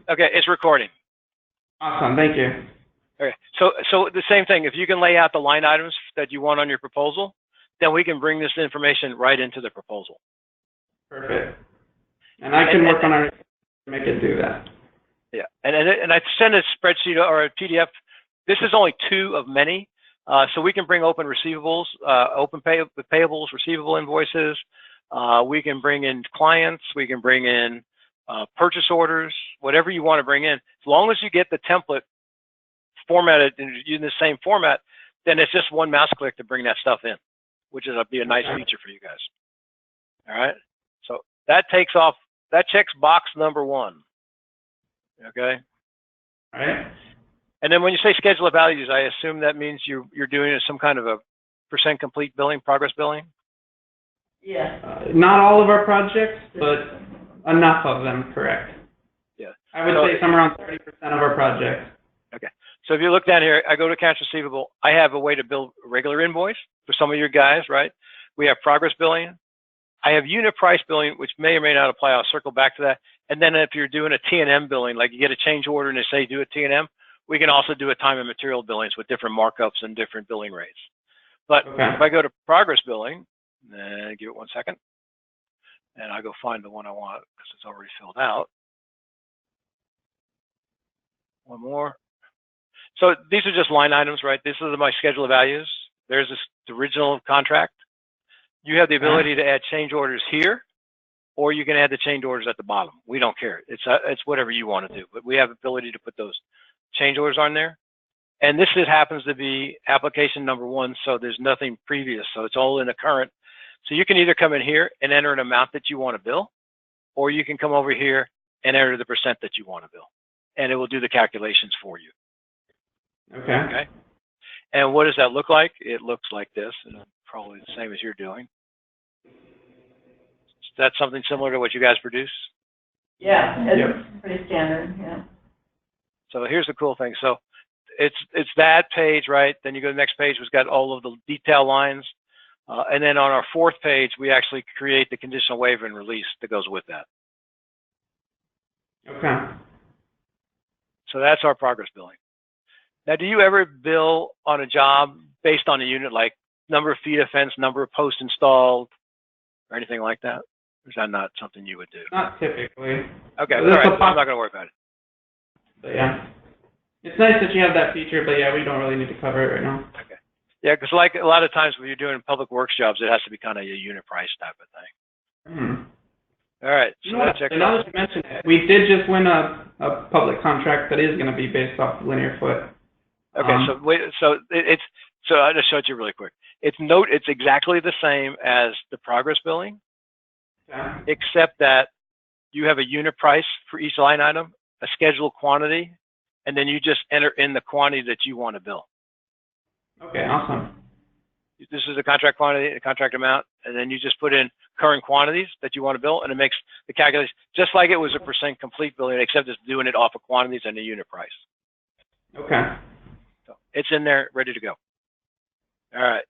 Okay, it's recording. Awesome, thank you. Okay, so the same thing. If you can lay out the line items that you want on your proposal, then we can bring this information right into the proposal. Perfect. And I can work on our to make it do that. Yeah, and I send a spreadsheet or a PDF. This is only 2 of many, so we can bring open receivables, payables, receivable invoices. We can bring in clients. We can bring in purchase orders, whatever you want to bring in. As long as you get the template formatted in the same format, then it's just one mouse click to bring that stuff in, which is be a nice feature for you guys. All right, so that checks box number 1. Okay. All right. And then when you say schedule of values, I assume that means you're doing some kind of a % complete billing, progress billing? Yeah. Not all of our projects, but enough of them, correct. Yeah. I would say somewhere around 30% of our projects. Okay. So if you look down here, I go to accounts receivable. I have a way to bill a regular invoice for some of your guys, right? We have progress billing. I have unit price billing, which may or may not apply. I'll circle back to that. And then if you're doing a T&M billing, like you get a change order and they say do a T&M, we can also do a time and material billings with different markups and different billing rates. But if I go to progress billing, give it 1 second, and I go find the one I want because it's already filled out. One more. So these are just line items, right? This is my schedule of values. There's the original contract. You have the ability to add change orders here, or you can add the change orders at the bottom. We don't care. It's whatever you want to do, but we have the ability to put those change orders on there. And this happens to be application number 1, so there's nothing previous, so it's all in the current. So you can either come in here and enter an amount that you want to bill, or you can come over here and enter the % that you want to bill, and it will do the calculations for you. Okay. And what does that look like? It looks like this, and probably the same as you're doing. Is that something similar to what you guys produce? Yeah, it's pretty standard, yeah. So here's the cool thing. So it's that page, right? Then you go to the next page, which got all of the detail lines. And then on our 4th page, we actually create the conditional waiver and release that goes with that. Okay. So that's our progress billing. Now, do you ever bill on a job based on a unit, like number of feet of fence, number of posts installed, or anything like that? Or is that not something you would do? Not typically. Okay, all right, so I'm not going to worry about it. But yeah. It's nice that you have that feature, but yeah, we don't really need to cover it right now. Okay. Yeah, because like a lot of times when you're doing public works jobs, it has to be kind of a unit price type of thing. All right. So now that you mentioned it, we did just win a public contract that is going to be based off linear foot. Okay, so I just showed you really quick. It's exactly the same as the progress billing, except that you have a unit price for each line item, a scheduled quantity, and then you just enter in the quantity that you want to bill. Okay, awesome. This is a contract quantity, a contract amount, and then you just put in current quantities that you want to bill, and it makes the calculation just like it was a % complete billing, except it's doing it off of quantities and a unit price. Okay. So it's in there, ready to go. All right.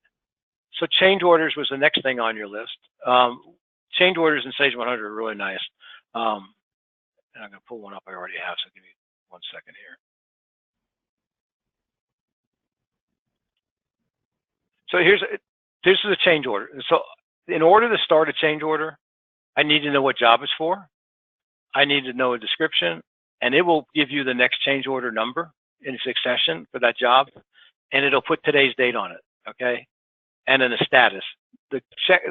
So change orders was the next thing on your list. Change orders in Sage 100 are really nice. And I'm going to pull one up I already have, so give me 1 second here. So this is a change order. So in order to start a change order, I need to know what job it's for. I need to know a description, and it will give you the next change order number in succession for that job, and it'll put today's date on it, okay? And then the status. The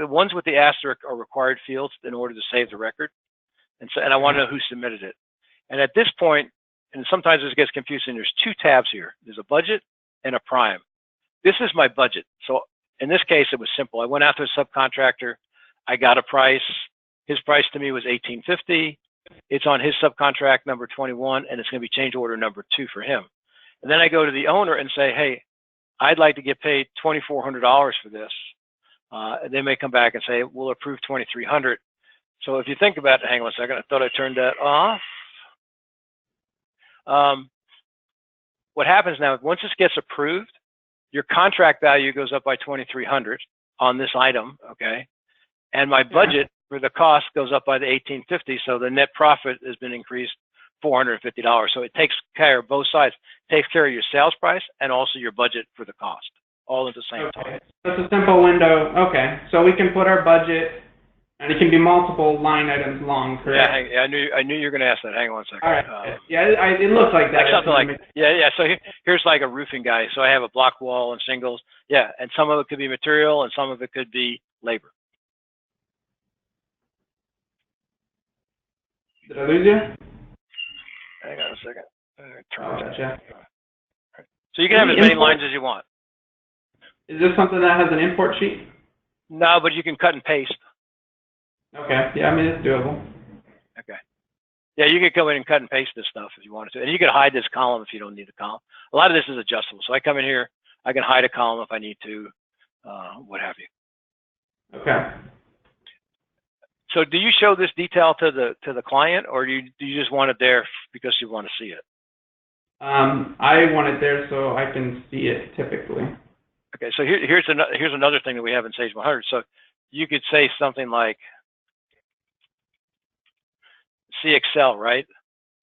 ones with the asterisk are required fields in order to save the record, and I want to know who submitted it. And at this point, and sometimes this gets confusing, there's 2 tabs here. There's a budget and a prime. This is my budget. So in this case, it was simple. I went out to a subcontractor. I got a price. His price to me was $18.50. It's on his subcontract number 21, and it's going to be change order number 2 for him. And then I go to the owner and say, hey, I'd like to get paid $2,400 for this. And they may come back and say, we'll approve $2,300. So if you think about it, hang on a second, I thought I turned that off. What happens now, once this gets approved, your contract value goes up by $2,300 on this item, okay? And my budget for the cost goes up by the $18.50, so the net profit has been increased $450. So it takes care of both sides. It takes care of your sales price and also your budget for the cost, all at the same time. That's a simple window. Okay, so we can put our budget, and it can be multiple line items long. Correct? Yeah, I knew you were going to ask that. Hang on one second. All right. It looks like that. Like something like, yeah. So here's like a roofing guy. So I have a block wall and shingles. Yeah, and some of it could be material, and some of it could be labor. Did I lose you? Hang on a second. Gotcha. So you can have as many lines as you want. Is this something that has an import sheet? No, but you can cut and paste. Okay. Yeah, I mean, it's doable. Okay. Yeah, you could go in and cut and paste this stuff if you wanted to. And you could hide this column if you don't need a column. A lot of this is adjustable. So I come in here, I can hide a column if I need to, what have you. Okay. So do you show this detail to the client, or do you just want it there because you want to see it? I want it there so I can see it typically. Okay, so here's another thing that we have in Sage 100. So you could say something like, see Excel, right?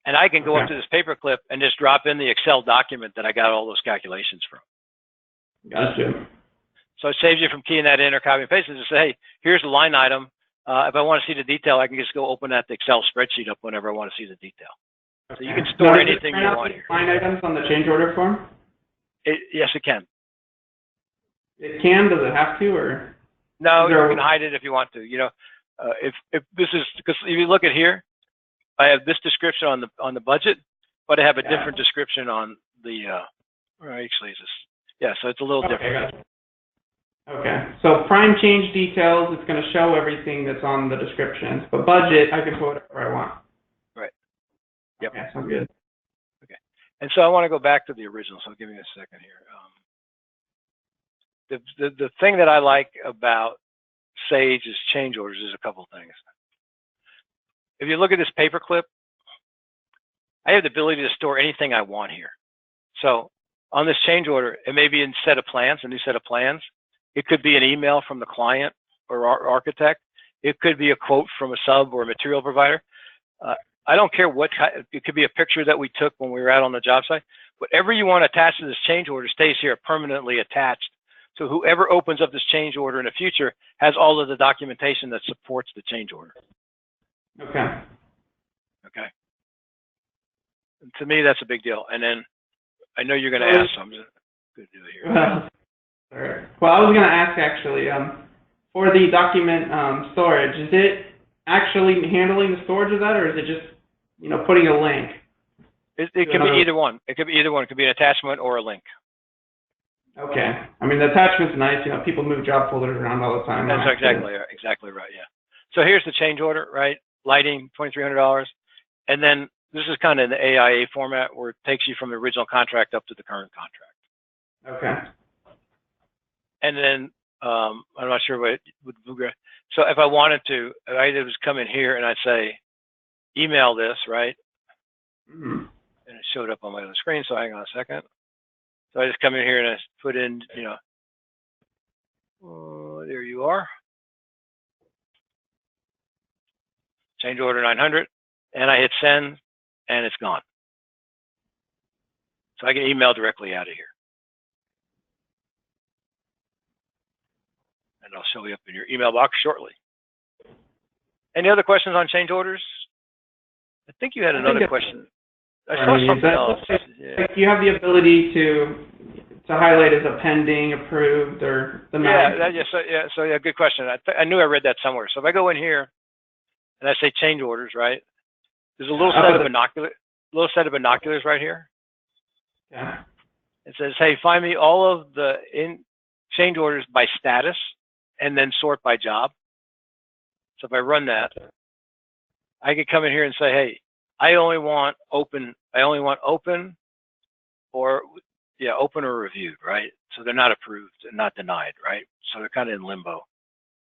And I can go up to this paperclip and just drop in the Excel document that I got all those calculations from. Gotcha. So it saves you from keying that in or copy and paste and just say, hey, here's the line item. If I want to see the detail, I can just go open that Excel spreadsheet up whenever I want to see the detail. So you can store anything you want here. Line items on the change order form? Yes, it can. It can. Does it have to, or? No, you can hide it if you want to. You know, if this is because if you look at here, I have this description on the budget, but I have a different description on the. Or actually, so it's a little different. Gotcha. Okay, so prime change details, it's going to show everything that's on the descriptions, but budget, I can put whatever I want. Right. Yep. Okay, sounds good. Okay, and so I want to go back to the original, so give me a second here. The thing that I like about Sage is change orders is a couple of things. If you look at this paperclip, I have the ability to store anything I want here. So on this change order, it may be a set of plans, a new set of plans. It could be an email from the client or architect. It could be a quote from a sub or a material provider. I don't care what kind. It could be a picture that we took when we were out on the job site. Whatever you want attached to this change order stays here permanently attached. So whoever opens up this change order in the future has all of the documentation that supports the change order. Okay. Okay. And to me, that's a big deal. And then I know you're going to ask, so I'm just going to do it here. All right. Well, I was going to ask actually, for the document storage, is it actually handling the storage of that, or is it just, putting a link? It could be either one. It could be either one. It could be an attachment or a link. Okay. I mean, the attachment's nice. People move job folders around all the time. That's exactly right. Yeah. So here's the change order, right? Lighting, $2,300, and then this is kind of in the AIA format where it takes you from the original contract up to the current contract. Okay. And then I'm not sure what would. So if I wanted to, I just come in here and I'd say, email this, right? Mm-hmm. And it showed up on my other screen. So hang on a second. So I just come in here and I put in, there you are. Change order 900, and I hit send, and it's gone. So I can email directly out of here. And I'll show you up in your email box shortly. Any other questions on change orders? I think you had another question. I saw something else. Yeah. You have the ability to highlight as a pending, approved, or denied. So good question. I knew I read that somewhere. So if I go in here and I say change orders, right? There's a little set of binoculars right here. Yeah. It says, hey, find me all of the change orders by status and then sort by job. So if I run that, I can come in here and say, hey, I only want open or open or reviewed, right? So they're not approved and not denied, right? So they're kind of in limbo.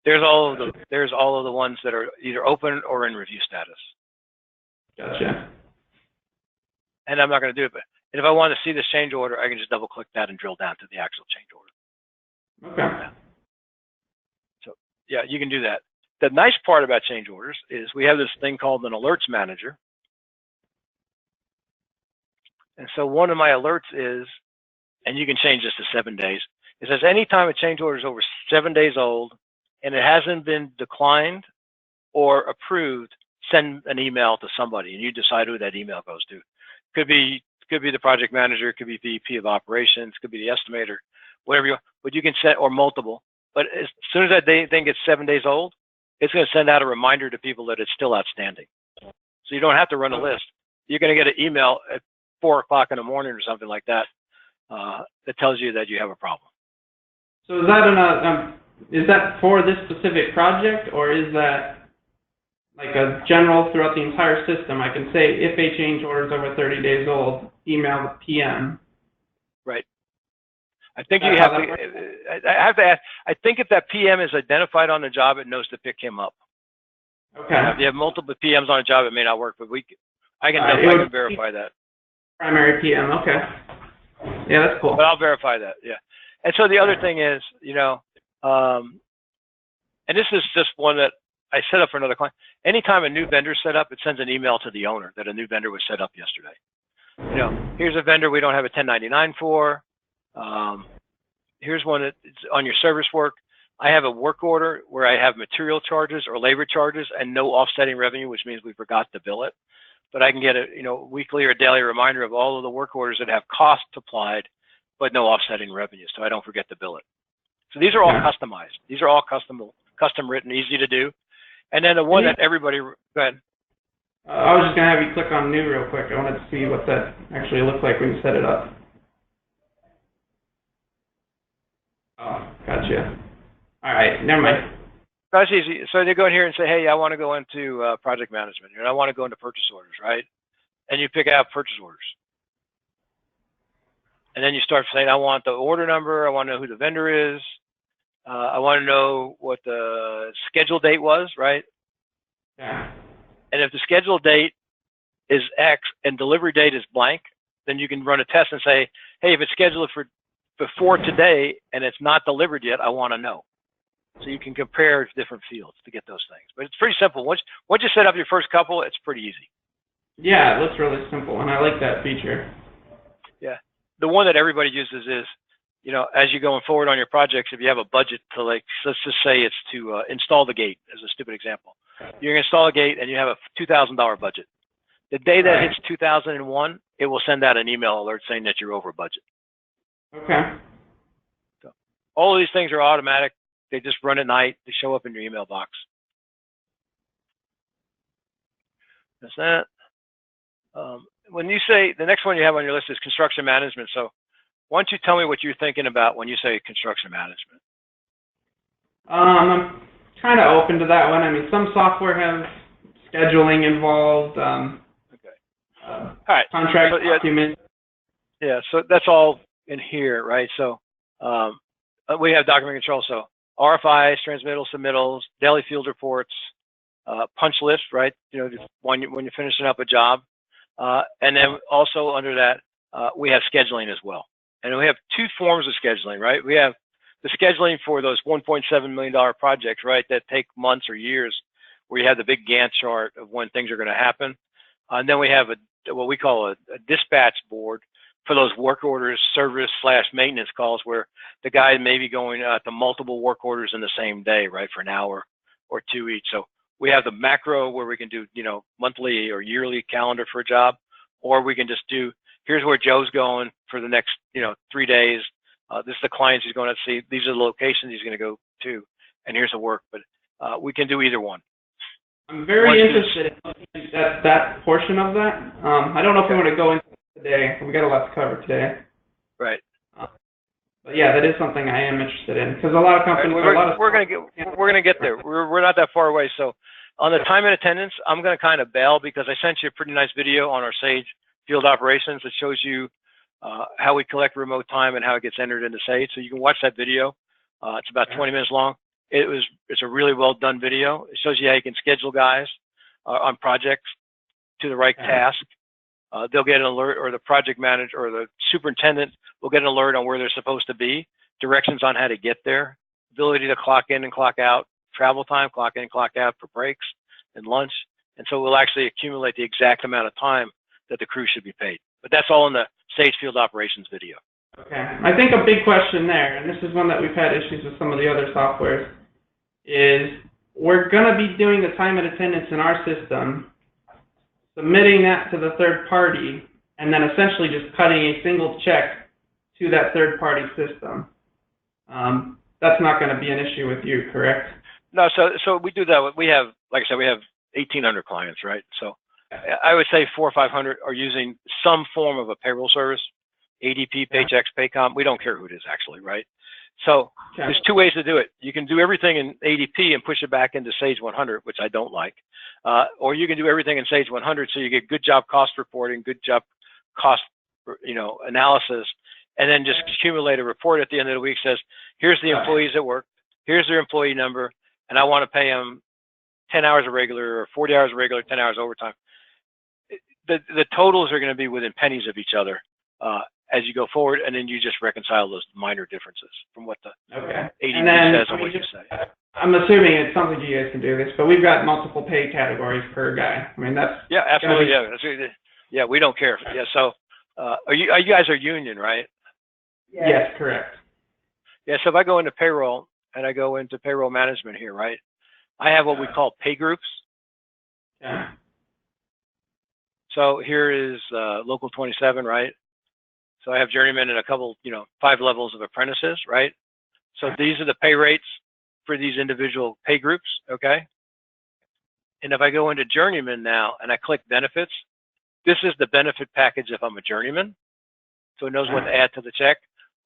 There's all of the ones that are either open or in review status. Gotcha. And I'm not going to do it, but if I want to see this change order, I can just double click that and drill down to the actual change order. Okay. So yeah, you can do that. The nice part about change orders is we have this thing called an alerts manager. And so one of my alerts is, and you can change this to 7 days, it says anytime a change order is over 7 days old and it hasn't been declined or approved, send an email to somebody, and you decide who that email goes to. Could be the project manager, could be VP of operations, could be the estimator, whatever you want, but you can set, or multiple. But as soon as that thing gets 7 days old, it's going to send out a reminder to people that it's still outstanding. So you don't have to run a list. You're going to get an email at 4 o'clock in the morning or something like that that tells you that you have a problem. So is that for this specific project, or is that like a general throughout the entire system? I can say if a change order is over 30 days old, email the PM. Right. I think you have to. I have to ask. I think if that PM is identified on the job, it knows to pick him up. Okay. If you have multiple PMs on a job, it may not work, but I can verify that. Primary PM. Okay. Yeah, that's cool. But I'll verify that. Yeah. And so the other thing is, and this is just one that I set up for another client. Anytime a new vendor set up, it sends an email to the owner that a new vendor was set up yesterday. Here's a vendor we don't have a 1099 for. Here's one that's on your service work. I have a work order where I have material charges or labor charges and no offsetting revenue, which means we forgot to bill it. But I can get a weekly or daily reminder of all of the work orders that have costs applied, but no offsetting revenue, so I don't forget to bill it. So these are all customized. These are all custom written, easy to do. And then the one that everybody, go ahead. I was just going to have you click on new real quick. I wanted to see what that actually looked like when you set it up. Oh, gotcha. All right, never mind. That's easy. So they go in here and say, hey, I want to go into project management, and I want to go into purchase orders, right? And you pick out purchase orders. And then you start saying, I want the order number, I want to know who the vendor is, I want to know what the schedule date was, right? Yeah. And if the schedule date is X and delivery date is blank, then you can run a test and say, hey, if it's scheduled for before today and it's not delivered yet, I want to know. So you can compare different fields to get those things. But it's pretty simple. Once you set up your first couple, it's pretty easy. Yeah, it looks really simple, and I like that feature. Yeah. The one that everybody uses is, as you're going forward on your projects, if you have a budget to, like, let's just say it's to install the gate, as a stupid example. You're going to install a gate and you have a $2,000 budget. The day that hits 2001, it will send out an email alert saying that you're over budget. Okay. So all of these things are automatic. They just run at night. They show up in your email box. That's that. When you say, the next one you have on your list is construction management. So why don't you tell me what you're thinking about when you say construction management? I'm kind of open to that one. I mean, some software has scheduling involved. Okay. All right. Contract documents. Yeah, so that's all in here, right? So we have document control. So RFIs, transmittals, submittals, daily field reports, punch list, right? When you're finishing up a job. And then also under that, we have scheduling as well. And we have two forms of scheduling, right? We have the scheduling for those $1.7 million projects, right, that take months or years, where you have the big Gantt chart of when things are going to happen. And then we have what we call a dispatch board for those work orders, service/maintenance calls, where the guy may be going to multiple work orders in the same day, right, for an hour or two each. So we have the macro where we can do, monthly or yearly calendar for a job, or we can just do, here's where Joe's going for the next, 3 days. This is the clients he's going to see. These are the locations he's going to go to, and here's the work. But we can do either one. I'm very interested in that portion of that. I don't know if we want to go into it today. We got a lot to cover today. Right. But yeah, that is something I am interested in, because a lot of companies. We're going to get there. We're not that far away. So on the time and attendance, I'm going to kind of bail, because I sent you a pretty nice video on our Sage field operations that shows you how we collect remote time and how it gets entered into Sage. So you can watch that video. It's about 20 minutes long. It's a really well done video. It shows you how you can schedule guys on projects to the right task. They'll get an alert, or the project manager or the superintendent will get an alert on where they're supposed to be, directions on how to get there, ability to clock in and clock out, travel time, clock in and clock out for breaks and lunch. And so we'll actually accumulate the exact amount of time that the crew should be paid. But that's all in the Sage Field Operations video. Okay. I think a big question there, and this is one that we've had issues with some of the other softwares, is we're going to be doing the time and attendance in our system, submitting that to the third party, and then essentially just cutting a single check to that third party system. That's not going to be an issue with you, correct? No, so we do that. We have, like I said, we have 1,800 clients, right? So I would say 400 or 500 are using some form of a payroll service, ADP, Paychex, Paycom. We don't care who it is, actually, right? So there's two ways to do it. You can do everything in ADP and push it back into Sage 100, which I don't like, or you can do everything in Sage 100, so you get good job cost reporting, good job cost, analysis, and then just accumulate a report at the end of the week says, here's the employees that work, here's their employee number, and I want to pay them 10 hours of regular or 40 hours of regular, 10 hours overtime. The totals are going to be within pennies of each other as you go forward, and then you just reconcile those minor differences from what the ADP says and what you say. I'm assuming it's something you guys can do this, but we've got multiple pay categories per guy. I mean, that's absolutely. Yeah, we don't care. Yeah, so you guys are union, right? Yes, correct. Yeah, so if I go into payroll and I go into payroll management here, right? I have what we call pay groups. Yeah. So here is local 27, right? So I have journeymen and a couple, 5 levels of apprentices, right? So these are the pay rates for these individual pay groups, okay? And if I go into journeyman now and I click benefits, this is the benefit package if I'm a journeyman. So it knows what to add to the check,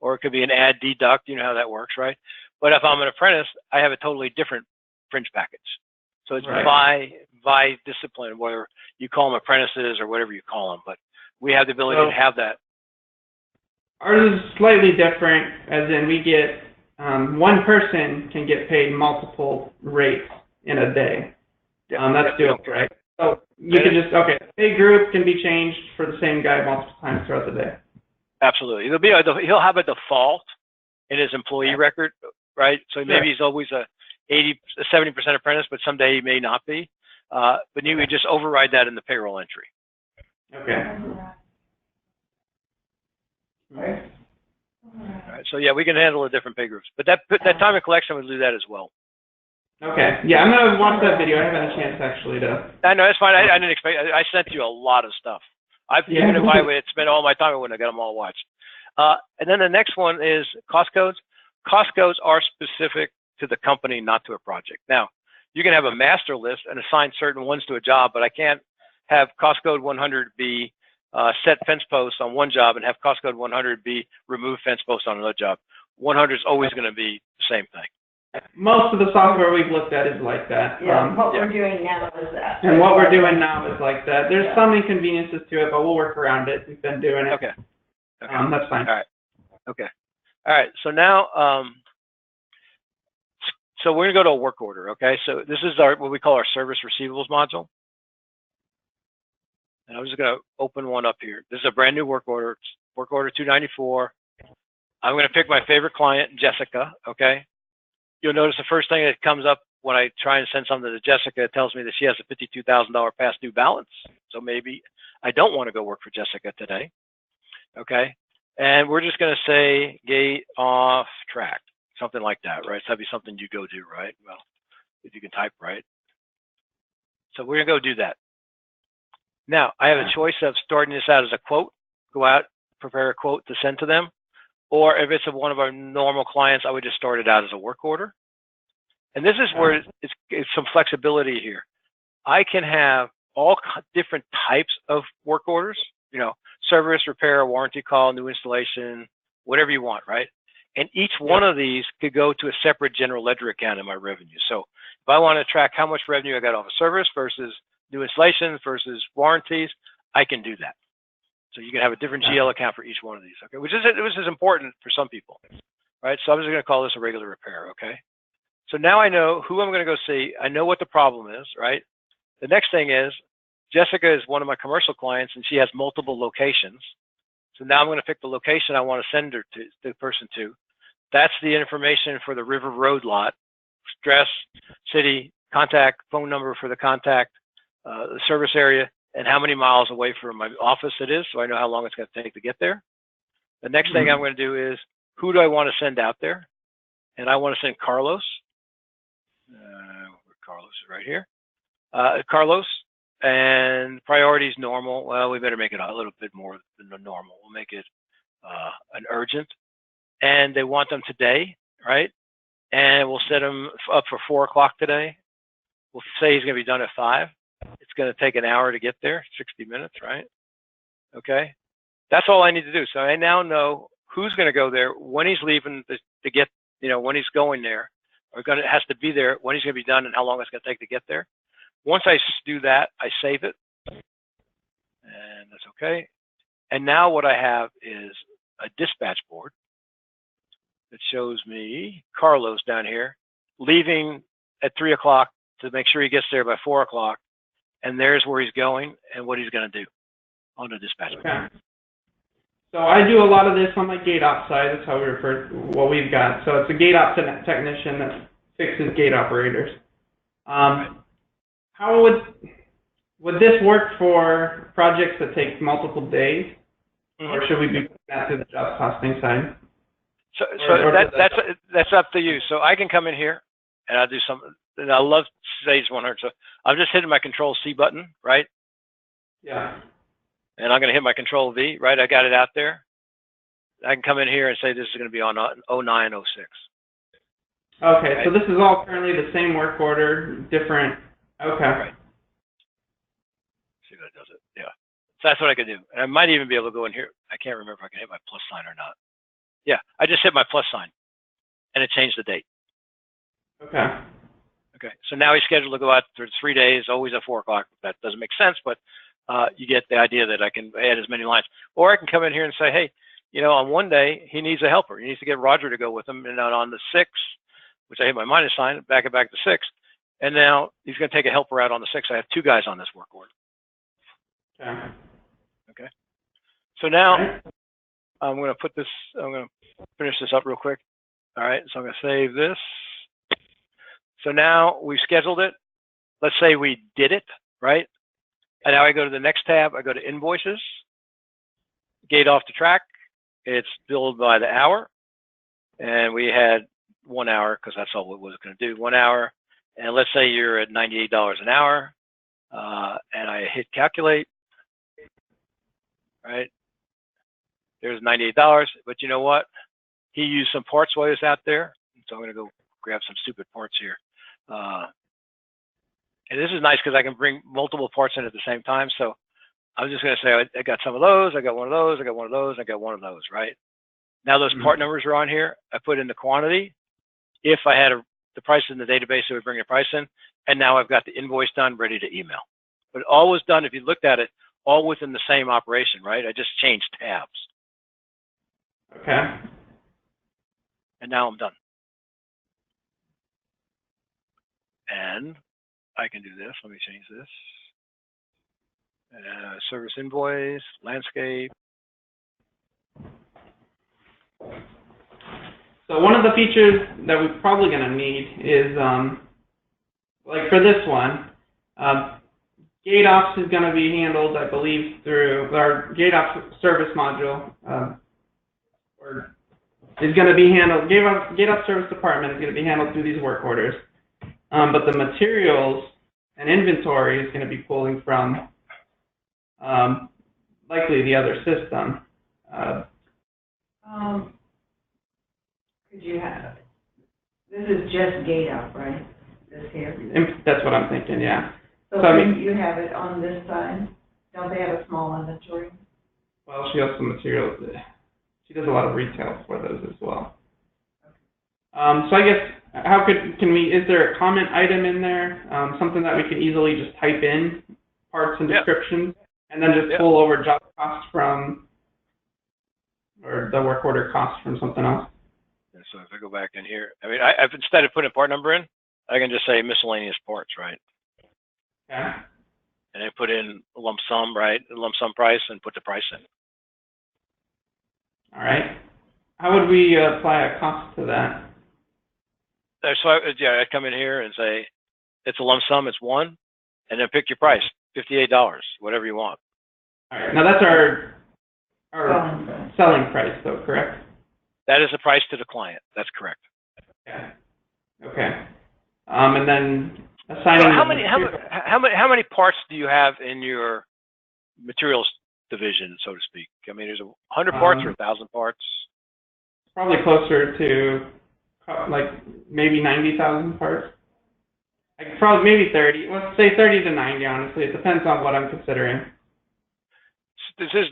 or it could be an add deduct, you know how that works, right? But if I'm an apprentice, I have a totally different fringe package. So it's by discipline, whether you call them apprentices or whatever you call them, but we have the ability to have that. Ours is slightly different, as in we get, one person can get paid multiple rates in a day. That's doable, right? So you can just, pay group can be changed for the same guy multiple times throughout the day. Absolutely. He'll have a default in his employee record, right? So maybe he's always a 70% apprentice, but someday he may not be. But you would just override that in the payroll entry. Okay. All right. So yeah, we can handle the different pay groups, but that time of collection would do that as well. Okay. Yeah, I'm gonna watch that video. I haven't had a chance actually to. I know, that's fine. I didn't expect. I sent you a lot of stuff. Even if I would spend all my time, I wouldn't have got them all watched. And then the next one is cost codes. Cost codes are specific to the company, not to a project. Now, you can have a master list and assign certain ones to a job, but I can't have cost code 100 be set fence posts on one job and have cost code 100 be remove fence posts on another job. 100 is always going to be the same thing. Most of the software we've looked at is like that. What we're doing now is that. And what we're doing now is like that. There's some inconveniences to it, but we'll work around it. We've been doing it. Okay. That's fine. All right. Okay. All right. So now, so we're going to go to a work order. Okay. So this is what we call our service receivables module. And I'm just going to open one up here. This is a brand new work order. It's work order 294. I'm going to pick my favorite client, Jessica. Okay. You'll notice the first thing that comes up when I try and send something to Jessica, it tells me that she has a $52,000 past due balance. So maybe I don't want to go work for Jessica today. Okay. And we're just going to say gate off track, something like that, right? So that'd be something you go do, right? Well, if you can type right. So we're going to go do that. Now, I have a choice of starting this out as a quote, go out, prepare a quote to send to them. Or if it's one of our normal clients, I would just start it out as a work order. And this is where it's some flexibility here. I can have all different types of work orders, service, repair, warranty call, new installation, whatever you want, right? And each one of these could go to a separate general ledger account in my revenue. So if I want to track how much revenue I got off a service versus new installations versus warranties, I can do that. So you can have a different GL account for each one of these, okay? Which is important for some people, right? So I'm just going to call this a regular repair, okay? So now I know who I'm going to go see. I know what the problem is, right? The next thing is Jessica is one of my commercial clients, and she has multiple locations. So now I'm going to pick the location I want to send her to, the person to. That's the information for the River Road lot, address, city, contact, phone number for the contact, the service area, and how many miles away from my office it is, so I know how long it's going to take to get there. The next thing I'm going to do is, who do I want to send out there? And I want to send Carlos. Carlos is right here. Carlos, and priority is normal. Well, we better make it a little bit more than the normal. We'll make it an urgent. And they want them today, right? And we'll set him up for 4 o'clock today. We'll say he's going to be done at 5. It's going to take an hour to get there, 60 minutes, right? Okay. That's all I need to do. So I now know who's going to go there, when he's leaving to get, when he's going there, or has to be there, when he's going to be done, and how long it's going to take to get there. Once I do that, I save it, and that's okay. And now what I have is a dispatch board that shows me Carlos down here leaving at 3 o'clock to make sure he gets there by 4 o'clock, and there's where he's going and what he's going to do on the dispatch board. Okay. So I do a lot of this on my gate op side. That's how we refer to what we've got. So it's a gate op technician that fixes gate operators. How would this work for projects that take multiple days, or should we be putting that to the job costing side? So that's up to you. So I can come in here and I'll do something. And I love Sage 100. So I'm just hitting my Control C button, right? Yeah. And I'm going to hit my Control V, right? I got it out there. I can come in here and say this is going to be on 0906. Okay, right? So this is all currently the same work order, different. Okay. Right. See if that does it. Yeah. So that's what I can do. And I might even be able to go in here. I can't remember if I can hit my plus sign or not. Yeah, I just hit my plus sign, and it changed the date. Okay. Okay. So now he's scheduled to go out for 3 days, always at 4 o'clock. That doesn't make sense, but you get the idea that I can add as many lines. Or I can come in here and say, hey, on one day, he needs a helper. He needs to get Roger to go with him. And on the 6th, which I hit my minus sign, back to 6th. And now he's going to take a helper out on the 6th. I have 2 guys on this work order. Okay. Okay. So now I'm going to finish this up real quick. All right. So I'm going to save this. So now we've scheduled it. Let's say we did it, right? And now I go to the next tab. I go to invoices, gate off the track. It's billed by the hour. And we had 1 hour because that's all it was going to do, 1 hour. And let's say you're at $98 an hour. And I hit calculate, right? There's $98, but you know what? He used some parts while he was out there. So I'm going to go grab some stupid parts here. And this is nice because I can bring multiple parts in at the same time. So I'm just going to say, I got some of those, I got one of those, I got one of those, I got one of those, right? Now those part numbers are on here. I put in the quantity. If I had the price in the database, it would bring the price in. And now I've got the invoice done, ready to email. But all was done, if you looked at it, all within the same operation, right? I just changed tabs. Okay. And now I'm done. And I can do this. Let me change this. Service invoice, landscape. So one of the features that we're probably going to need is, like for this one, gate ops is going to be handled, I believe, through our gate ops service module, or is going to be handled. Gate ops service department is going to be handled through these work orders, but the materials and inventory is going to be pulling from likely the other system. Could you have, this is just gate up, right? This here. That's what I'm thinking, yeah. So I can mean, you have it on this side? Don't they have a small inventory? well, she has some materials. She does a lot of retail for those as well. So I guess, is there a comment item in there? Something that we can easily just type in, parts and descriptions, and then just pull over job costs from, or the work order costs from something else? So if I go back in here, I mean, I've instead of putting a part number in, I can just say miscellaneous parts, right? Okay. And I put in a lump sum, right? A lump sum price, and put the price in. All right. How would we apply a cost to that? So I'd come in here and say, it's a lump sum, it's 1, and then pick your price. $58, whatever you want. All right. Now that's our Selling price. selling price, though, correct? That is the price to the client. That's correct. Yeah. Okay. And then assigning. So how many parts do you have in your materials division, so to speak? I mean, there's 100 parts or 1,000 parts? Probably closer to like maybe 90,000 parts. Like probably maybe 30. Let's say 30 to 90. Honestly, it depends on what I'm considering. This is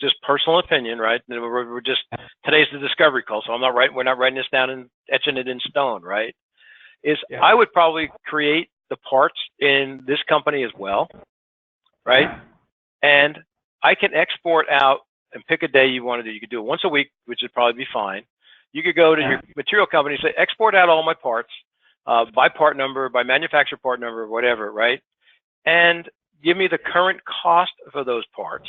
just personal opinion, right? And we're just, today's the discovery call, so we're not writing this down and etching it in stone, right? Yeah. I would probably create the parts in this company as well, right? Yeah. And I can export out and pick a day you want to do. You could do it once a week, which would probably be fine. You could go to your material company and say, export out all my parts by part number, by manufacturer part number, whatever, right? And give me the current cost for those parts.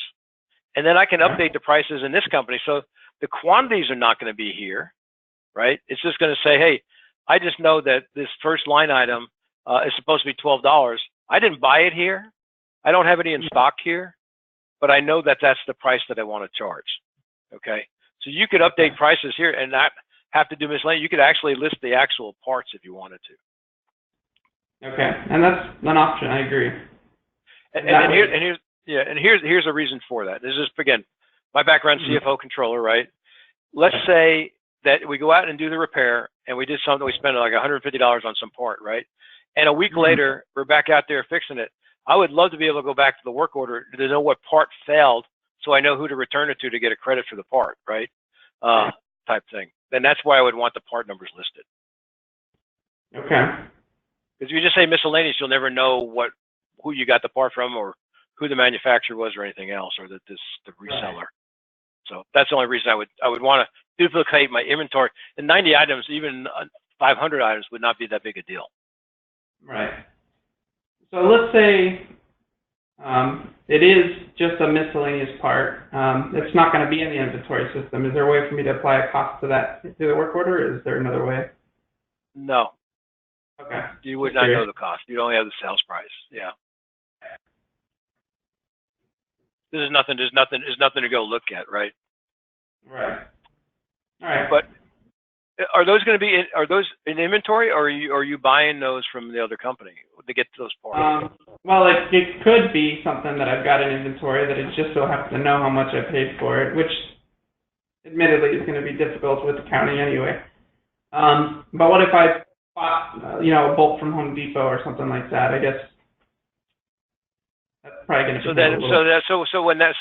And then I can update the prices in this company. So the quantities are not going to be here, right? It's just going to say, hey, I just know that this first line item is supposed to be $12. I didn't buy it here. I don't have any in stock here, but I know that that's the price that I want to charge. Okay. So you could update prices here and not have to do miscellaneous. You could actually list the actual parts if you wanted to. Okay. And that's an option. I agree. Here's a reason for that. This is, again, my background, CFO controller, right? Let's say that we go out and do the repair and we did something, we spent like $150 on some part, right? And a week later, we're back out there fixing it. I would love to be able to go back to the work order to know what part failed so I know who to return it to get a credit for the part, right? Type thing. Then that's why I would want the part numbers listed. Okay. Because if you just say miscellaneous, you'll never know who you got the part from or who the manufacturer was or anything else, or the reseller. Right. So that's the only reason I would want to duplicate my inventory. And 90 items, even 500 items would not be that big a deal. Right. So let's say it is just a miscellaneous part. It's not going to be in the inventory system. Is there a way for me to apply a cost to that to the work order? Or is there another way? No. Okay. You would not know the cost. You'd only have the sales price. Yeah. There's nothing to go look at, right? Right. All right. But are those in inventory, or are you buying those from the other company to get those parts? Well, it could be something that I've got in inventory that it just so happens to know how much I paid for it, which admittedly is going to be difficult with accounting anyway. But what if I bought, a bolt from Home Depot or something like that? I guess that's probably going to be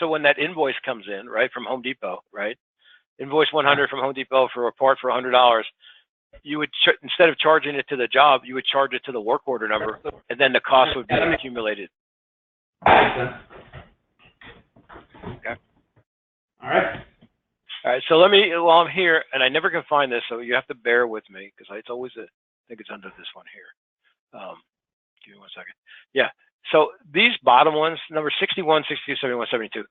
so when that invoice comes in, right, from Home Depot, right? Invoice 100 from Home Depot for a part for $100. You would instead of charging it to the job, you would charge it to the work order number, and then the cost would be accumulated. Okay. All right. All right. So while I'm here, and I never can find this, so you have to bear with me because it's always I think it's under this one here. Give me 1 second. Yeah. So these bottom ones, number 61, 62, 71, 72,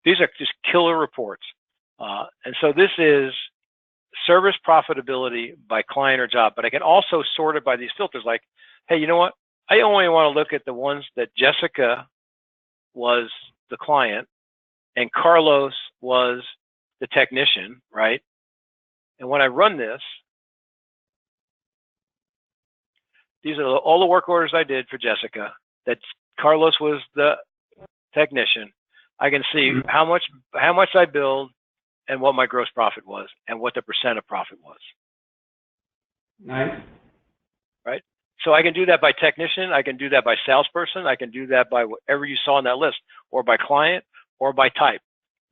these are just killer reports. And so this is service profitability by client or job, but I can also sort it by these filters like, hey, you know what? I only want to look at the ones that Jessica was the client and Carlos was the technician, right? And when I run this, these are all the work orders I did for Jessica, that Carlos was the technician. I can see how much I billed and what my gross profit was and what the percent of profit was. Nice. Right? So I can do that by technician, I can do that by salesperson, I can do that by whatever you saw on that list, or by client, or by type.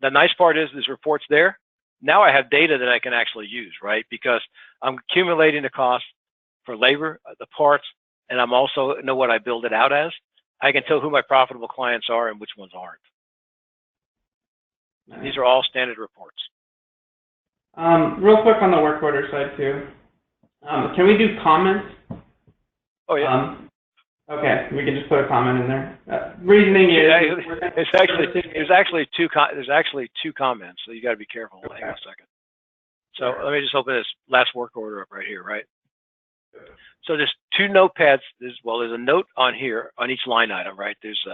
The nice part is this report's there. Now I have data that I can actually use, right? Because I'm accumulating the cost for labor, the parts, and I'm also know what I build it out as. I can tell who my profitable clients are and which ones aren't. Nice. These are all standard reports. Real quick on the work order side too. Can we do comments? Oh yeah. Okay, we can just put a comment in there. Reasoning is there's actually two comments, so you got to be careful. Okay. Hang on a second. So let me just open this last work order up right here, right? So there's two notepads. There's a note on here on each line item, right? There's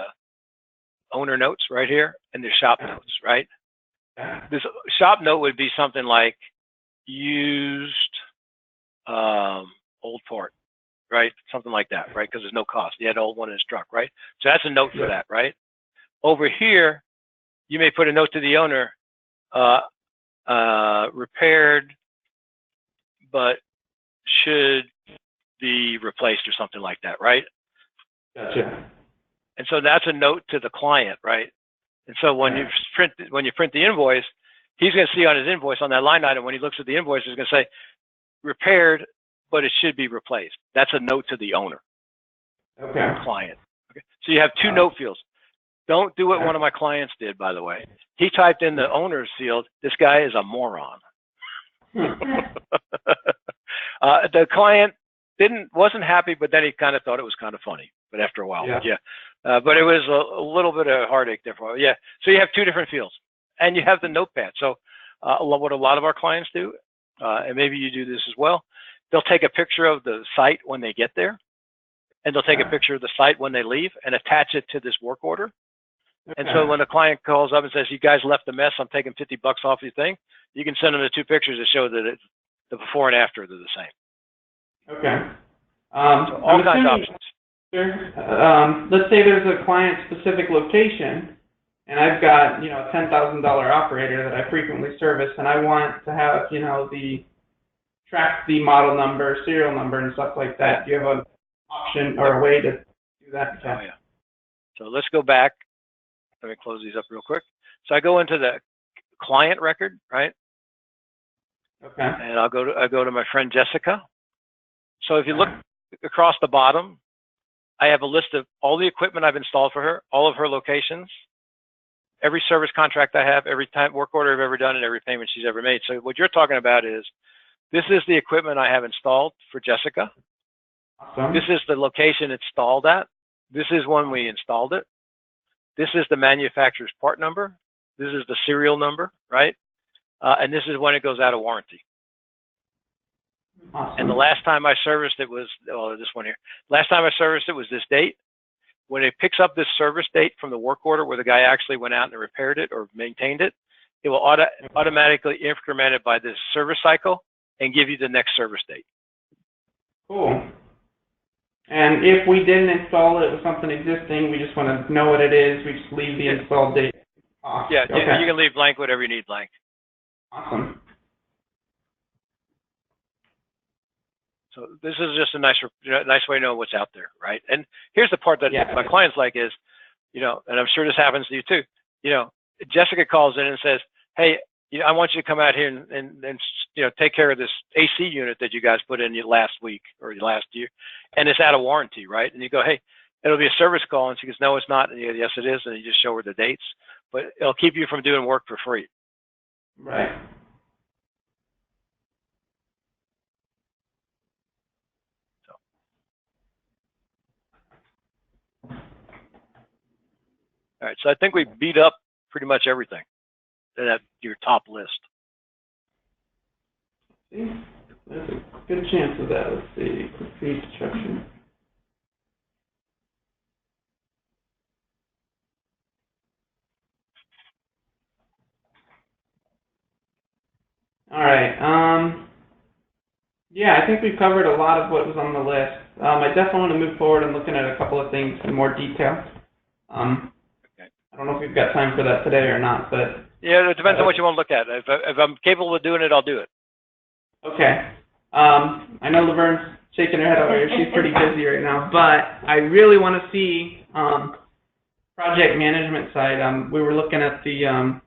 owner notes right here, and there's shop notes, right? This shop note would be something like used old part, right? Something like that, right? Because there's no cost. You had an old one in his truck, right? So that's a note for that, right? Over here, you may put a note to the owner, repaired, but should be replaced or something like that, right? Gotcha. And so that's a note to the client, right? And so when you print the invoice, he's going to see on his invoice on that line item, when he looks at the invoice, he's going to say repaired, but it should be replaced. That's a note to the owner, client. Okay. So you have two note fields. Don't do what one of my clients did, by the way. He typed in the owner's field. This guy is a moron. The client wasn't happy, but then he kind of thought it was kind of funny. But after a while, but it was a little bit of heartache there for you. So you have two different fields, and you have the notepad. So what a lot of our clients do, and maybe you do this as well, they'll take a picture of the site when they get there, and they'll take a picture of the site when they leave and attach it to this work order. And so when the client calls up and says, "You guys left a mess, I'm taking $50 off your thing," you can send them the two pictures that show that it's the before and after, they're the same. Okay. So all kinds of options. Let's say there's a client-specific location, and I've got, a $10,000 operator that I frequently service, and I want to have, track the model number, serial number, and stuff like that. Do you have an option or a way to do that? Oh, yeah. So let's go back. Let me close these up real quick. So I go into the client record, right? Okay. And I go to my friend Jessica. So if you look across the bottom, I have a list of all the equipment I've installed for her, all of her locations, every service contract I have, every work order I've ever done, and every payment she's ever made. So what you're talking about is, this is the equipment I have installed for Jessica. Awesome. This is the location it's installed at. This is when we installed it. This is the manufacturer's part number. This is the serial number, right? And this is when it goes out of warranty. Awesome. And the last time I serviced it was, this one here. Last time I serviced it was this date. When it picks up this service date from the work order where the guy actually went out and repaired it or maintained it, it will automatically increment it by this service cycle and give you the next service date. Cool. And if we didn't install it with something existing, we just want to know what it is, we just leave the install date off. Yeah, you can leave blank whatever you need blank. Awesome. So this is just a nice way to know what's out there, right? And here's the part that my clients like is, and I'm sure this happens to you too. Jessica calls in and says, "Hey, I want you to come out here and take care of this AC unit that you guys put in last week or last year, and it's out of warranty, right?" And you go, "Hey, it'll be a service call," and she goes, "No, it's not." And you go, "Yes, it is," and you just show her the dates, but it'll keep you from doing work for free. Right. All right, so I think we beat up pretty much everything at your top list. See? There's a good chance of that. Let's see. Fee structure. All right. Yeah, I think we've covered a lot of what was on the list. I definitely want to move forward and looking at a couple of things in more detail. I don't know if we've got time for that today or not, but yeah, it depends on what you want to look at. If I'm capable of doing it, I'll do it. Okay. I know Laverne's shaking her head over here. She's pretty busy right now, but I really want to see project management side. We were looking at the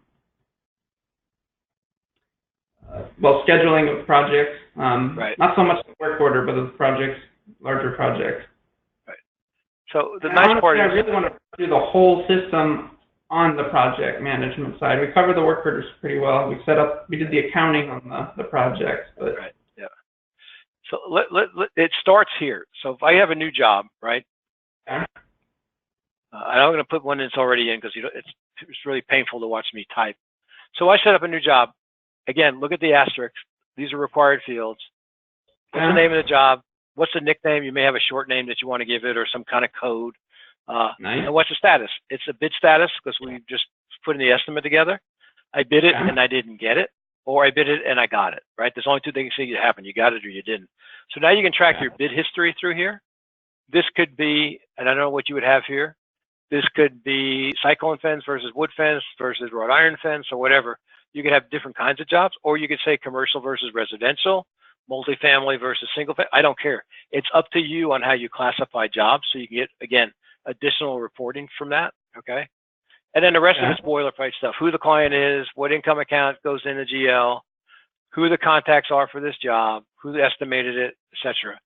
scheduling of projects. Right. Not so much the work order, but the projects, larger projects. Right. So the nice part is, I really want to do the whole system on the project management side. We covered the work orders pretty well. We did the accounting on the projects. But right. Yeah. So it starts here. So if I have a new job, right? Okay. I'm going to put one that's already in because it's really painful to watch me type. So I set up a new job. Again, look at the asterisks. These are required fields. What's the name of the job? what's the nickname? You may have a short name that you want to give it or some kind of code. Nice. And what's the status? It's a bid status because we just put in the estimate together. I bid it and I didn't get it, or I bid it and I got it, right? There's only two things that happen. You got it or you didn't. So now you can track your bid history through here. This could be, and I don't know what you would have here. This could be cyclone fence versus wood fence versus wrought iron fence or whatever. You could have different kinds of jobs, or you could say commercial versus residential, multifamily versus single family. I don't care. It's up to you on how you classify jobs, so you can get, again, additional reporting from that, okay? And then the rest of it's boilerplate stuff. Who the client is, what income account goes into GL, who the contacts are for this job, who estimated it, etc.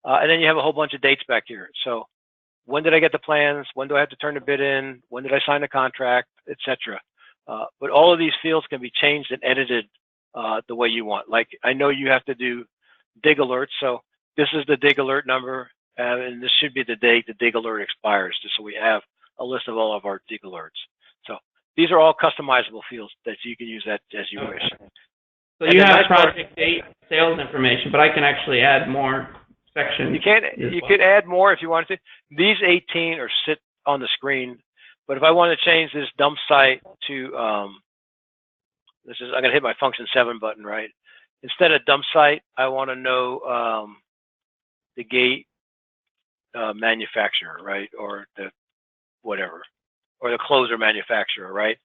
And then you have a whole bunch of dates back here. So when did I get the plans? When do I have to turn the bid in? When did I sign the contract, etc. But all of these fields can be changed and edited the way you want. Like I know you have to do dig alerts. So this is the dig alert number. And this should be the date the dig alert expires, just so we have a list of all of our dig alerts. So these are all customizable fields that you can use that as you wish. So you have project date, sales information, but I can actually add more sections. You could add more if you wanted to. These 18 are sit on the screen, but if I want to change this dump site to I'm gonna hit my function 7 button, right? Instead of dump site, I want to know the gate manufacturer, right, or the whatever, or the closer manufacturer, right?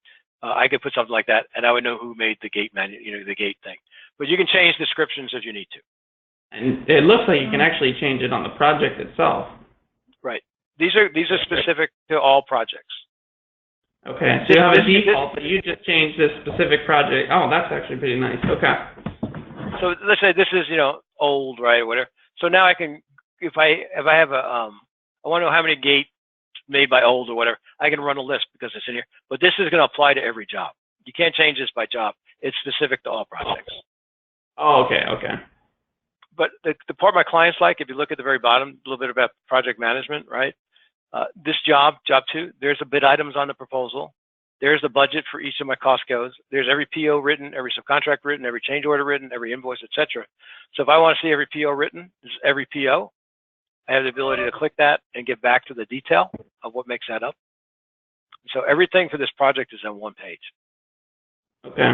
I could put something like that, and I would know who made the gate the gate thing. But you can change descriptions if you need to. And it looks like you can actually change it on the project itself. Right. These are specific to all projects. Okay. So you have a default, but you just changed this specific project. Oh, that's actually pretty nice. Okay. So let's say this is old, right, or whatever. So now I can, if I have I want to know how many gates made by old or whatever, I can run a list because it's in here. But this is going to apply to every job. You can't change this by job. It's specific to all projects. Oh, okay, okay. But the part my clients like, if you look at the very bottom, a little bit about project management, right? This job 2, there's the bid items on the proposal. There's the budget for each of my cost codes. There's every PO written, every subcontract written, every change order written, every invoice, etc. So if I want to see every PO written, there's every PO. I have the ability to click that and get back to the detail of what makes that up. So everything for this project is on one page. Okay.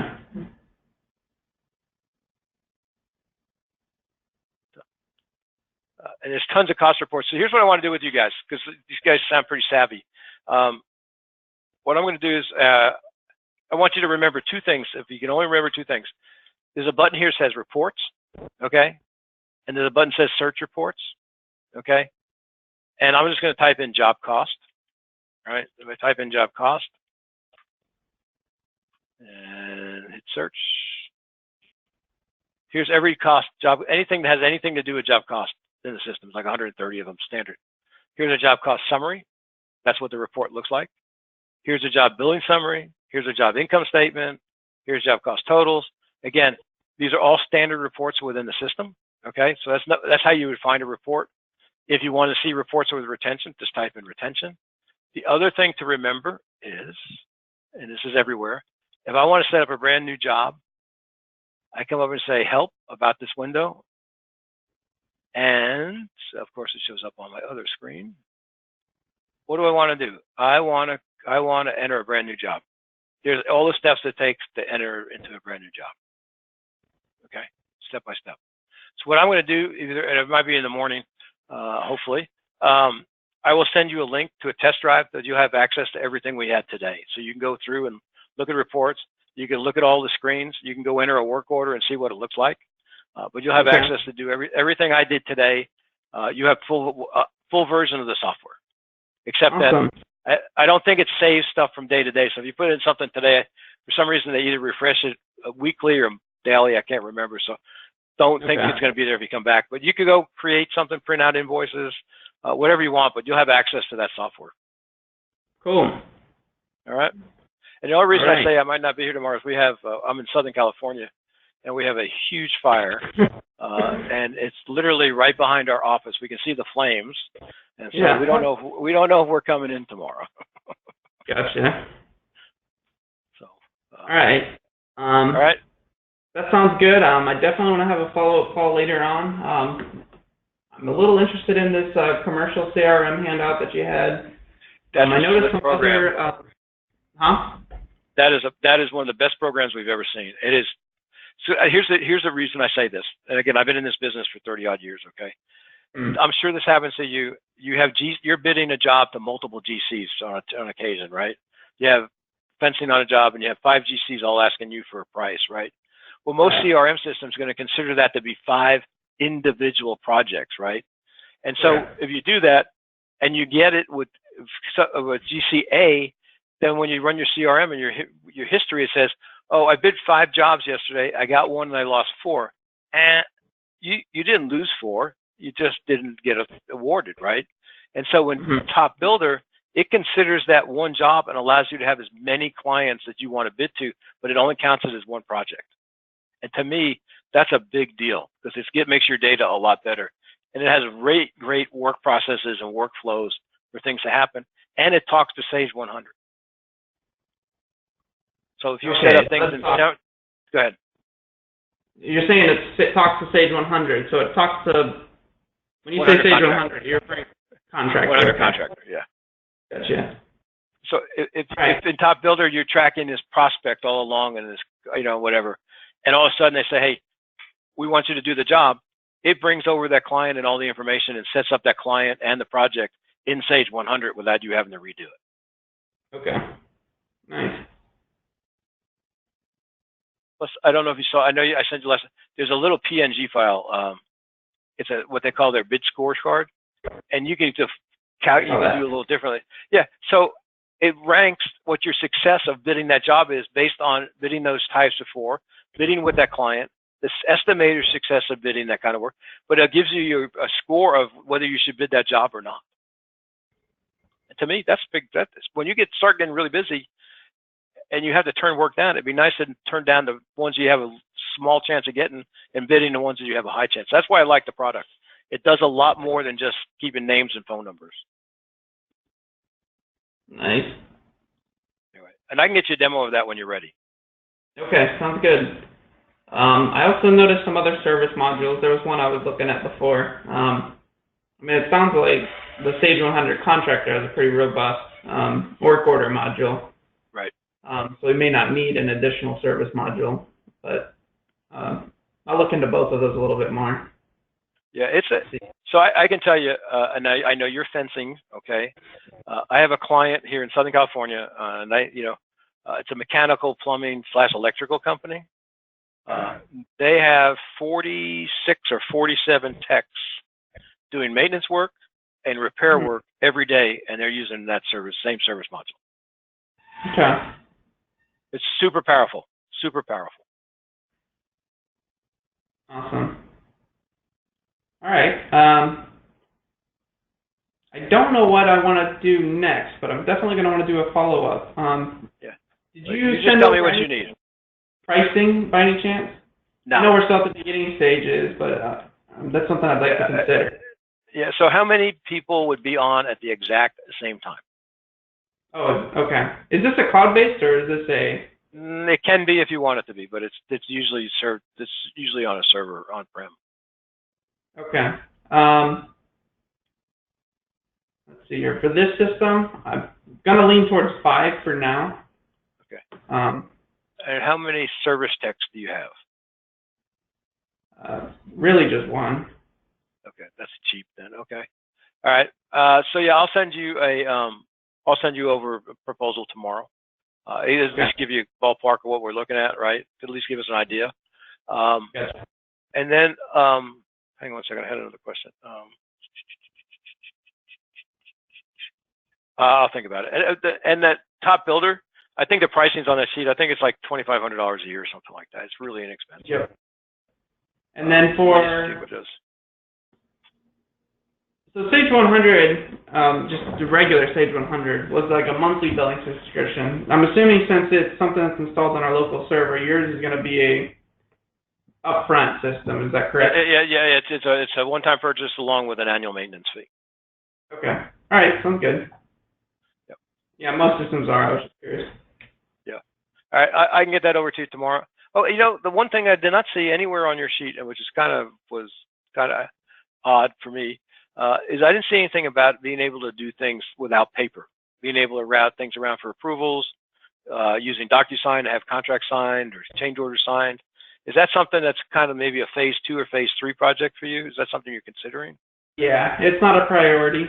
And there's tons of cost reports. So here's what I want to do with you guys, because these guys sound pretty savvy. What I'm going to do is I want you to remember 2 things. If you can only remember 2 things. There's a button here that says reports, okay? And there's a button that says search reports, okay? And I'm just going to type in job cost, all right? If I type in job cost and hit search, here's every cost job, anything that has anything to do with job cost in the system. It's like 130 of them standard. Here's a job cost summary. That's what the report looks like. Here's a job billing summary. Here's a job income statement. Here's job cost totals. Again, these are all standard reports within the system. Okay, so that's how you would find a report. If you want to see reports with retention, just type in retention. The other thing to remember is, and this is everywhere, if I want to set up a brand new job, I come up and say help about this window. And of course it shows up on my other screen. What do I want to do? I want to enter a brand new job. There's all the steps it takes to enter into a brand new job. Okay, step by step. So what I'm going to do, and it might be in the morning, hopefully, I will send you a link to a test drive that you have access to everything we had today. So you can go through and look at reports. You can look at all the screens. You can go enter a work order and see what it looks like. But you'll have access to do everything I did today. You have full version of the software, except that I don't think it saves stuff from day to day. So if you put in something today, for some reason they either refresh it weekly or daily. I can't remember. So don't think it's going to be there if you come back. But you could go create something, print out invoices, whatever you want. But you'll have access to that software. Cool. All right. And the only reason I say I might not be here tomorrow is we have I'm in Southern California. And we have a huge fire, and it's literally right behind our office. We can see the flames, and so we don't know if we're coming in tomorrow. Gotcha. So. All right. All right. That sounds good. I definitely want to have a follow-up call later on. I'm a little interested in this commercial CRM handout that you had. That's I a noticed slick some program. other, huh? That is one of the best programs we've ever seen. It is. So here's the reason I say this. And again, I've been in this business for 30 odd years. Okay, I'm sure this happens to you. You're bidding a job to multiple GCs on occasion, right? You have fencing on a job, and you have 5 GCs all asking you for a price, right? Well, most CRM systems are going to consider that to be 5 individual projects, right? And so if you do that, and you get it with GCA, then when you run your CRM and your history, it says, oh, I bid 5 jobs yesterday. I got 1 and I lost 4. And you didn't lose 4. You just didn't get awarded, right? And so when Top Builder, it considers that 1 job and allows you to have as many clients that you want to bid to, but it only counts it as 1 project. And to me, that's a big deal because it makes your data a lot better. And it has great work processes and workflows for things to happen. And it talks to Sage 100. So if you set up things in, go ahead. You're saying it talks to Sage 100, so it talks to, when you say Sage 100, you're referring to contractor. 100 contractor, yeah. Gotcha. So if in Top Builder you're tracking this prospect all along and this, whatever, and all of a sudden they say, hey, we want you to do the job, it brings over that client and all the information and sets up that client and the project in Sage 100 without you having to redo it. Okay. Nice. Plus, I don't know if you saw, I sent you last, there's a little PNG file. It's what they call their bid scorecard, and you can just do a little differently. Yeah, so it ranks what your success of bidding that job is based on bidding those types before, bidding with that client, this estimated success of bidding that kind of work, but it gives you a score of whether you should bid that job or not. And to me, that's big. When you start getting really busy, and you have to turn work down, it'd be nice to turn down the ones you have a small chance of getting and bidding the ones that you have a high chance. That's why I like the product. It does a lot more than just keeping names and phone numbers. Nice. Anyway, and I can get you a demo of that when you're ready. Okay, sounds good. I also noticed some other service modules. There was one I was looking at before. It sounds like the Sage 100 contractor has a pretty robust work order module. Right. So we may not need an additional service module, but I'll look into both of those a little bit more. Yeah, so I can tell you, and I know you're fencing, okay? I have a client here in Southern California, and it's a mechanical plumbing / electrical company. They have 46 or 47 techs doing maintenance work and repair work every day, and they're using that same service module. Okay. It's super powerful, super powerful. Awesome. All right. I don't know what I want to do next, but I'm definitely going to want to do a follow-up. Yeah. Did you you just tell me what you need? Pricing by any chance? No. I know we're still at the beginning stages, but that's something I'd like to consider. Yeah, so how many people would be on at the exact same time? Oh, okay. Is this a cloud-based or is this a... It can be if you want it to be, but it's usually served. It's usually on a server on-prem. Okay. Let's see here. For this system, I'm gonna lean towards 5 for now. Okay. And how many service techs do you have? Really just 1. Okay, that's cheap then. Okay. All right. So yeah, I'll send you over a proposal tomorrow. At least give you a ballpark of what we're looking at, right? At least give us an idea. And then, hang on a second, I had another question. I'll think about it. And that Top Builder, I think the pricing's on that sheet. I think it's like $2,500 a year or something like that. It's really inexpensive. Yep. And then so Sage 100, just the regular Sage 100, was like a monthly billing subscription. I'm assuming since it's something that's installed on our local server, yours is going to be a upfront system. Is that correct? Yeah. It's a one-time purchase along with an annual maintenance fee. Okay. All right. Sounds good. Yep. Yeah, most systems are. I was just curious. Yeah. All right. I can get that over to you tomorrow. Oh, the one thing I did not see anywhere on your sheet, which is odd for me, is I didn't see anything about being able to do things without paper, being able to route things around for approvals, using DocuSign to have contracts signed or change orders signed. Is that something that's kind of maybe a phase 2 or phase 3 project for you? Is that something you're considering? Yeah, it's not a priority.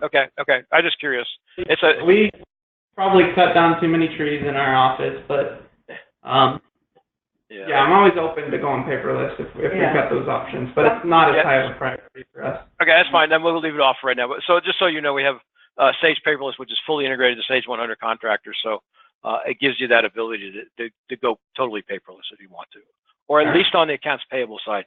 Okay. I'm just curious. We probably cut down too many trees in our office, but yeah, I'm always open to going paperless if we've got those options, but it's not as high of a priority for us. Okay, that's fine. Then we'll leave it off right now. But so just so you know, we have Sage Paperless, which is fully integrated to Sage 100 contractors. So it gives you that ability to go totally paperless if you want to, or at least on the accounts payable side.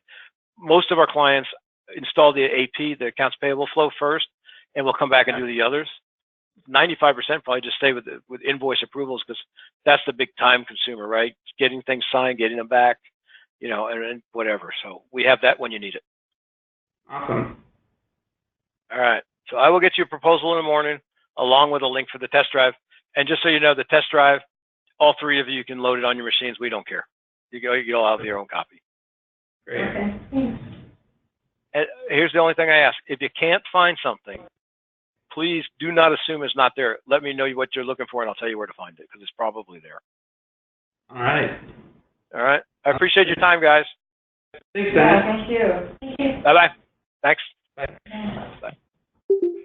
Most of our clients install the AP, the accounts payable flow first, and we'll come back and do the others. 95% probably just stay with invoice approvals because that's the big time consumer, right? Getting things signed, getting them back, and whatever. So we have that when you need it. Awesome. All right. So I will get you a proposal in the morning along with a link for the test drive. And just so you know, the test drive, all 3 of you can load it on your machines. We don't care. You all have your own copy. Great. Okay, thanks. And here's the only thing I ask. If you can't find something, please do not assume it's not there. Let me know what you're looking for, and I'll tell you where to find it, because it's probably there. All right. All right. I appreciate your time, guys. Thanks, Dennis. Yeah, thank you. Thank you. Bye-bye. Thanks. Bye. Bye.